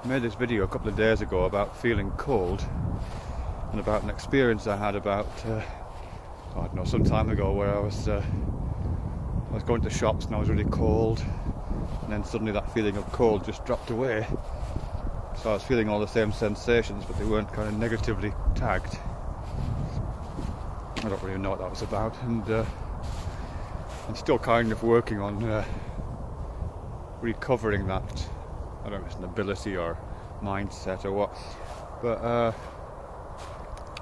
I made this video a couple of days ago about feeling cold and about an experience I had about, I don't know, some time ago where I was going to shops and I was really cold, and then suddenly that feeling of cold just dropped away. So I was feeling all the same sensations, but they weren't kind of negatively tagged. I don't really know what that was about, and I'm still kind of working on recovering that. I don't know if it's an ability or mindset or what, but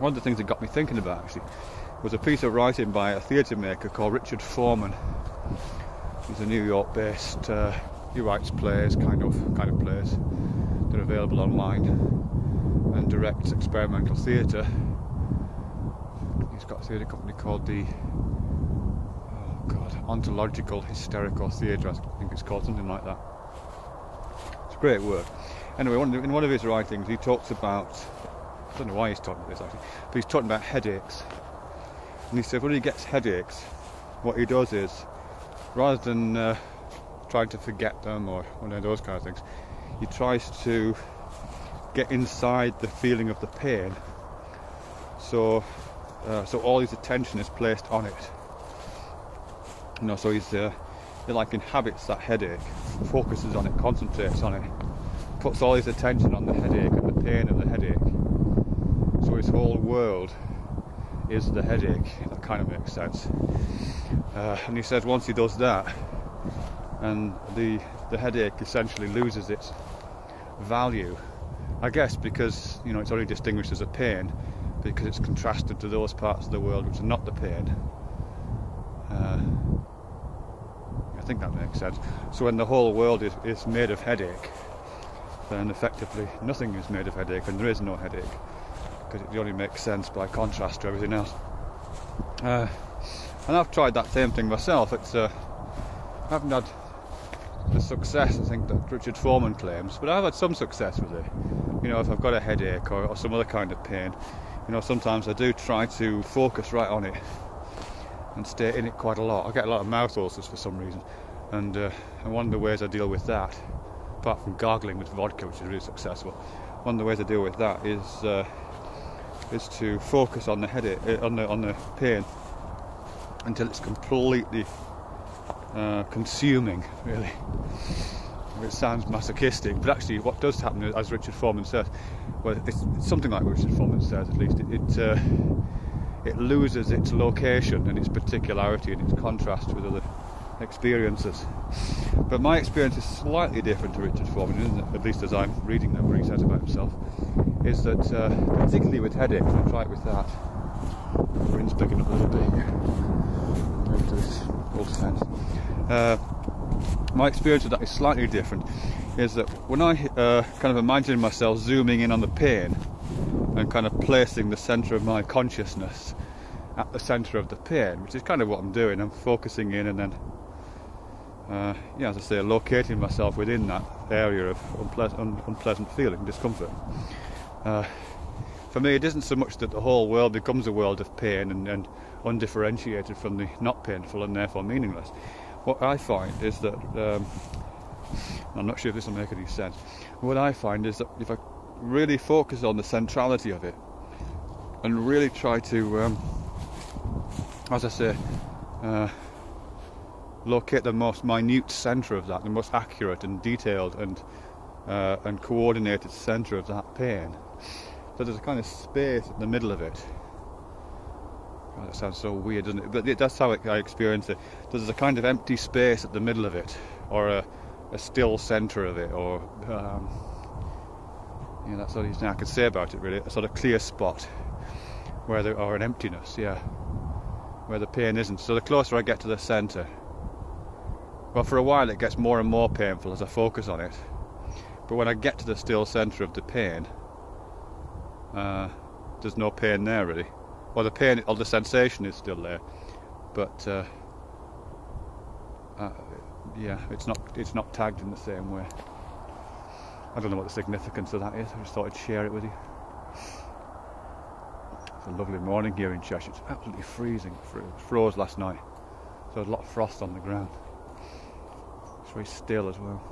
one of the things that got me thinking about actually was a piece of writing by a theatre maker called Richard Foreman. He's a New York-based. He writes plays, kind of plays. They're available online, and directs experimental theatre. He's got a theatre company called the Ontological Hysterical Theatre. I think it's called something like that. Great work. Anyway, in one of his writings he talks about, I don't know why he's talking about this actually, but he's talking about headaches. And he said when he gets headaches, what he does is, rather than trying to forget them or one of those kind of things, he tries to get inside the feeling of the pain. So all his attention is placed on it. You know, so he like inhabits that headache, focuses on it, concentrates on it, puts all his attention on the headache and the pain of the headache. So his whole world is the headache. That kind of makes sense. And he says once he does that, and the headache essentially loses its value, I guess because, you know, it's only distinguished as a pain because it's contrasted to those parts of the world which are not the pain. I think that makes sense. So when the whole world is made of headache, then effectively nothing is made of headache, and there is no headache, because it only makes sense by contrast to everything else. And I've tried that same thing myself. I haven't had the success I think that Richard Foreman claims, but I've had some success with it. You know, if I've got a headache or some other kind of pain, you know, sometimes I do try to focus right on it and stay in it quite a lot. I get a lot of mouth ulcers for some reason, and one of the ways I deal with that, apart from gargling with vodka, which is really successful, one of the ways I deal with that is to focus on the headache, on the pain, until it's completely consuming, really. It sounds masochistic, but actually what does happen, as Richard Foreman says, well, it's something like Richard Foreman says at least, it loses its location and its particularity and its contrast with other experiences. But my experience is slightly different to Richard Foreman, isn't it? At least as I'm reading them, what he says about himself, is that particularly with headaches, I'll try it with that. The wind's picking up a little bit here. Move to this old fence. My experience of that is slightly different, is that when I kind of imagine myself zooming in on the pain and kind of placing the centre of my consciousness at the centre of the pain, which is kind of what I'm doing. I'm focusing in and then, as I say, locating myself within that area of unpleasant feeling, discomfort. For me, it isn't so much that the whole world becomes a world of pain and undifferentiated from the not painful and therefore meaningless. What I find is that, I'm not sure if this will make any sense, what I find is that if I really focus on the centrality of it and really try to, as I say, locate the most minute centre of that, the most accurate and detailed and coordinated centre of that pain, so there's a kind of space in the middle of it. Oh, that sounds so weird, doesn't it? But that's how I experience it. There's a kind of empty space at the middle of it, or a still centre of it, or that's all I can say about it really. A sort of clear spot or an emptiness, where the pain isn't. So the closer I get to the centre, well, for a while it gets more and more painful as I focus on it. But when I get to the still centre of the pain, there's no pain there really. Well, the pain or the sensation is still there, but it's not tagged in the same way. I don't know what the significance of that is. I just thought I'd share it with you. It's a lovely morning here in Cheshire. It's absolutely freezing. It froze last night, so there's a lot of frost on the ground. It's very still as well.